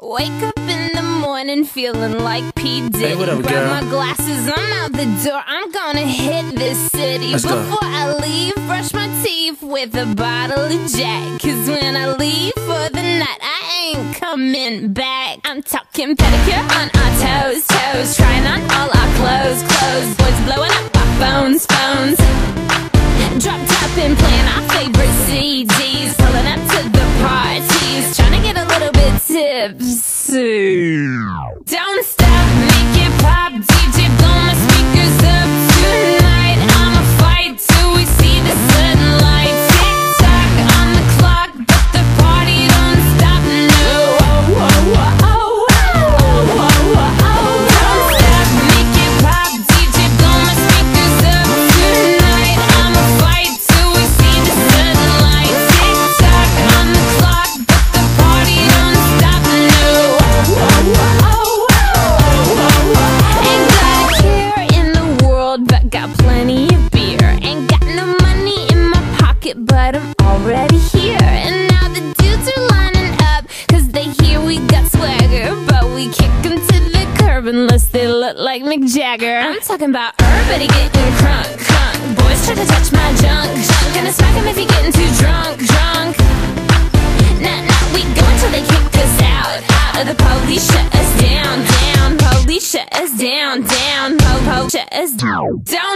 Wake up in the morning feeling like P. Diddy. Hey, what up, Grab girl? my glasses, I'm out the door. I'm gonna hit this city. Let's go. Before I leave, brush my teeth with a bottle of Jack. Cause when I leave for the night, I ain't coming back. I'm talking pedicure on our toes, toes. Trying on all our clothes, clothes. Boys blowing up our phones, phones. Drop top and playing our favorite CDs. Pulling up to the parties, trying to get a little bit tipsy. Don't stop, make it pop, DJ blow my speakers up tonight. I'ma fight till we see the sunlight. Tick tock on the clock, but the party don't stop, no. Oh, oh, oh, oh, oh, oh, oh, oh. Don't stop, make it pop, DJ blow my speakers up tonight. I'ma fight till we see the sunlight. Tick tock on the clock, but the party don't stop, no. Oh, oh, oh, oh, oh, oh. Ain't got a care in the world, but got plenty of beer. Ain't got no money in my pocket, but I'm already here. And now the dudes are lining up, cause they hear we got swagger. But we kick them to the curb unless they look like Mick Jagger. I'm talking about everybody getting crunk, crunk. Boys try to touch my junk, junk. Gonna smack him if he getting too drunk, drunk. Nah, nah, we go until they kick us out, out. The police shut us down, down. Police shut us down, down. Shut us down. Don't